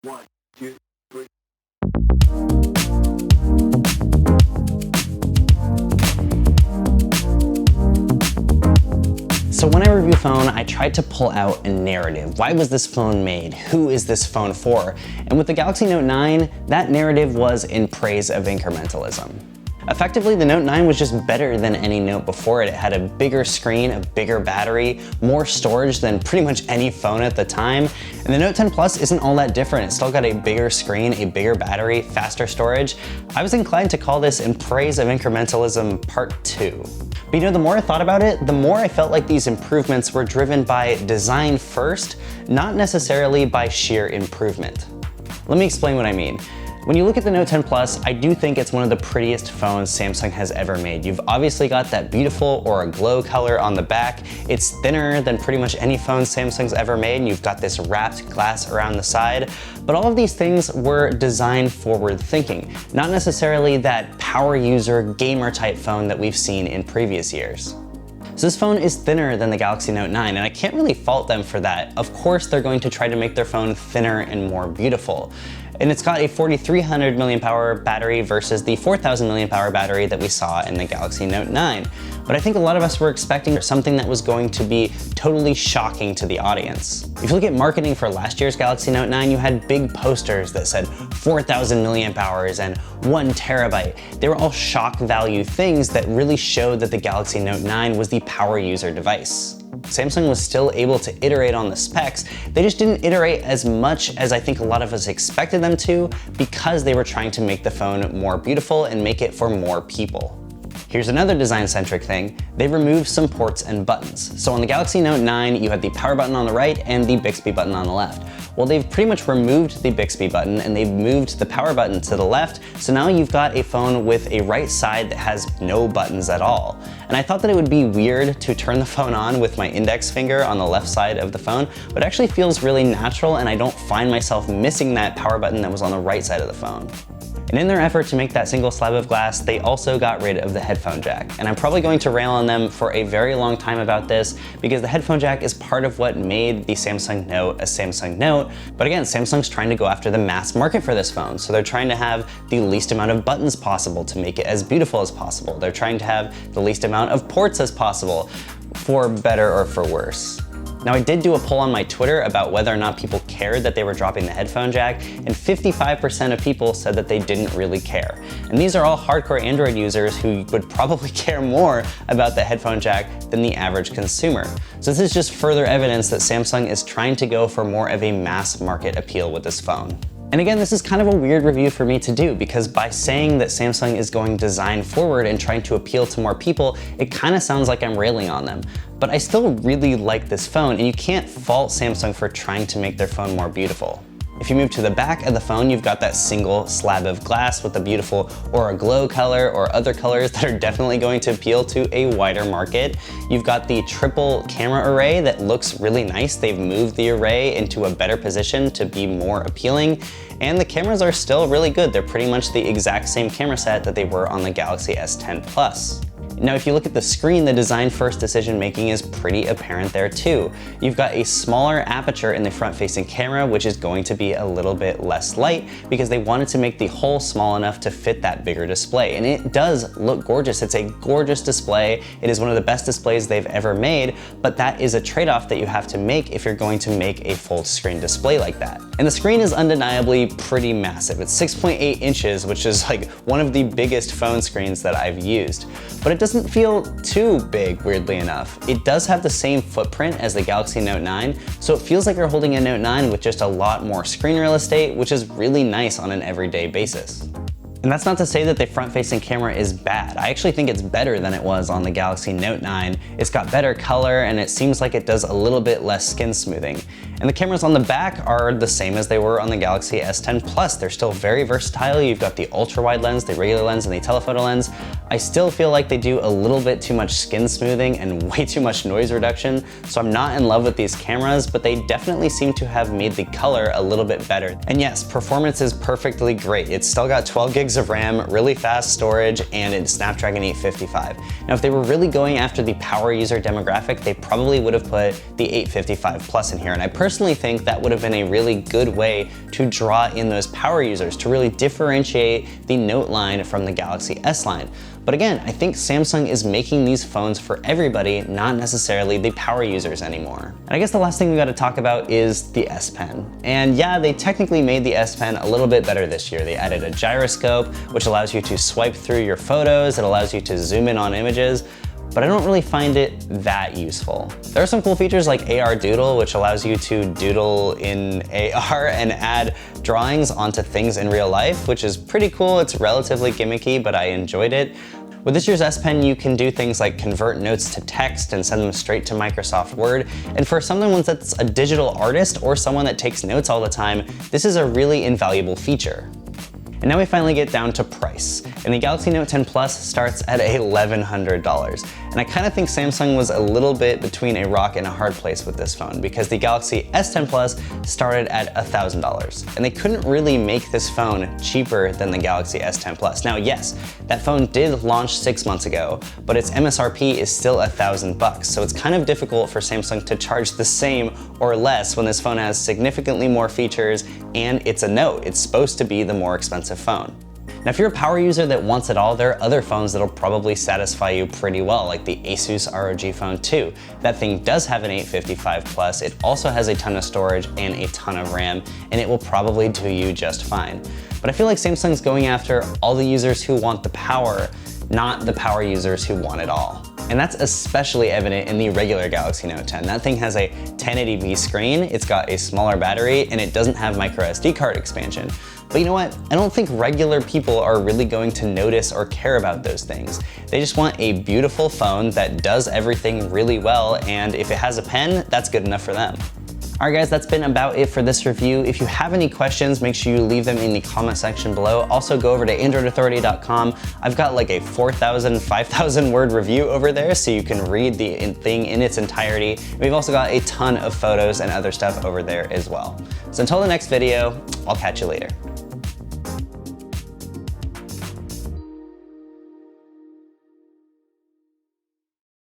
1, 2, 3. So when I review a phone, I tried to pull out a narrative. Why was this phone made? Who is this phone for? And with the Galaxy Note 9, that narrative was in praise of incrementalism. Effectively, the Note 9 was just better than any Note before it. It had a bigger screen, a bigger battery, more storage than pretty much any phone at the time. And the Note 10 Plus isn't all that different. It's still got a bigger screen, a bigger battery, faster storage. I was inclined to call this in praise of incrementalism part 2. But you know, the more I thought about it, the more I felt like these improvements were driven by design first, not necessarily by sheer improvement. Let me explain what I mean. When you look at the Note 10 Plus, I do think it's one of the prettiest phones Samsung has ever made. You've obviously got that beautiful Aura Glow color on the back. It's thinner than pretty much any phone Samsung's ever made, and you've got this wrapped glass around the side. But all of these things were design forward thinking, not necessarily that power user gamer type phone that we've seen in previous years. So this phone is thinner than the Galaxy Note 9, and I can't really fault them for that. Of course, they're going to try to make their phone thinner and more beautiful. And it's got a 4,300 mAh battery versus the 4,000 mAh battery that we saw in the Galaxy Note 9. But I think a lot of us were expecting something that was going to be totally shocking to the audience. If you look at marketing for last year's Galaxy Note 9, you had big posters that said 4,000 mAh and 1 terabyte. They were all shock value things that really showed that the Galaxy Note 9 was the power user device. Samsung was still able to iterate on the specs, they just didn't iterate as much as I think a lot of us expected them to, because they were trying to make the phone more beautiful and make it for more people. Here's another design-centric thing. They removed some ports and buttons. So on the Galaxy Note 9, you had the power button on the right and the Bixby button on the left. Well, they've pretty much removed the Bixby button and they've moved the power button to the left, so now you've got a phone with a right side that has no buttons at all. And I thought that it would be weird to turn the phone on with my index finger on the left side of the phone, but it actually feels really natural and I don't find myself missing that power button that was on the right side of the phone. And in their effort to make that single slab of glass, they also got rid of the headphone jack. And I'm probably going to rail on them for a very long time about this, because the headphone jack is part of what made the Samsung Note a Samsung Note. But again, Samsung's trying to go after the mass market for this phone. So they're trying to have the least amount of buttons possible to make it as beautiful as possible. They're trying to have the least amount of ports as possible, for better or for worse. Now, I did do a poll on my Twitter about whether or not people cared that they were dropping the headphone jack, and 55% of people said that they didn't really care. And these are all hardcore Android users who would probably care more about the headphone jack than the average consumer. So this is just further evidence that Samsung is trying to go for more of a mass market appeal with this phone. And again, this is kind of a weird review for me to do, because by saying that Samsung is going design forward and trying to appeal to more people, it kind of sounds like I'm railing on them. But I still really like this phone, and you can't fault Samsung for trying to make their phone more beautiful. If you move to the back of the phone, you've got that single slab of glass with the beautiful Aura Glow color or other colors that are definitely going to appeal to a wider market. You've got the triple camera array that looks really nice. They've moved the array into a better position to be more appealing. And the cameras are still really good. They're pretty much the exact same camera set that they were on the Galaxy S10 Plus. Now, if you look at the screen, the design-first decision-making is pretty apparent there too. You've got a smaller aperture in the front-facing camera, which is going to be a little bit less light because they wanted to make the hole small enough to fit that bigger display. And it does look gorgeous. It's a gorgeous display. It is one of the best displays they've ever made, but that is a trade-off that you have to make if you're going to make a full-screen display like that. And the screen is undeniably pretty massive. It's 6.8 inches, which is like one of the biggest phone screens that I've used. But it doesn't feel too big, weirdly enough. It does have the same footprint as the Galaxy Note 9, so it feels like you're holding a Note 9 with just a lot more screen real estate, which is really nice on an everyday basis. And that's not to say that the front-facing camera is bad. I actually think it's better than it was on the Galaxy Note 9. It's got better color, and it seems like it does a little bit less skin smoothing. And the cameras on the back are the same as they were on the Galaxy S10 Plus. They're still very versatile. You've got the ultra-wide lens, the regular lens, and the telephoto lens. I still feel like they do a little bit too much skin smoothing and way too much noise reduction, so I'm not in love with these cameras, but they definitely seem to have made the color a little bit better. And yes, performance is perfectly great. It's still got 12 gigs of RAM, really fast storage, and it's Snapdragon 855. Now, if they were really going after the power user demographic, they probably would have put the 855 Plus in here, and I personally personally think that would have been a really good way to draw in those power users, to really differentiate the Note line from the Galaxy S line. But again, I think Samsung is making these phones for everybody, not necessarily the power users anymore. And I guess the last thing we gotta talk about is the S Pen. And yeah, they technically made the S Pen a little bit better this year. They added a gyroscope, which allows you to swipe through your photos. It allows you to zoom in on images, but I don't really find it that useful. There are some cool features like AR Doodle, which allows you to doodle in AR and add drawings onto things in real life, which is pretty cool. It's relatively gimmicky, but I enjoyed it. With this year's S Pen, you can do things like convert notes to text and send them straight to Microsoft Word. And for someone that's a digital artist or someone that takes notes all the time, this is a really invaluable feature. And now we finally get down to price. And the Galaxy Note 10 Plus starts at $1,100. And I kind of think Samsung was a little bit between a rock and a hard place with this phone, because the Galaxy S10 Plus started at $1,000. And they couldn't really make this phone cheaper than the Galaxy S10 Plus. Now, yes, that phone did launch 6 months ago, but its MSRP is still $1,000. So it's kind of difficult for Samsung to charge the same or less when this phone has significantly more features and it's a Note. It's supposed to be the more expensive phone. Now, if you're a power user that wants it all, there are other phones that'll probably satisfy you pretty well, like the Asus ROG Phone 2. That thing does have an 855 Plus, it also has a ton of storage and a ton of RAM, and it will probably do you just fine. But I feel like Samsung's going after all the users who want the power, not the power users who want it all. And that's especially evident in the regular Galaxy Note 10. That thing has a 1080p screen, it's got a smaller battery, and it doesn't have micro SD card expansion. But you know what? I don't think regular people are really going to notice or care about those things. They just want a beautiful phone that does everything really well, and if it has a pen, that's good enough for them. Alright guys, that's been about it for this review. If you have any questions, make sure you leave them in the comment section below. Also go over to AndroidAuthority.com. I've got like a 4,000, 5,000 word review over there so you can read the thing in its entirety. We've also got a ton of photos and other stuff over there as well. So until the next video, I'll catch you later.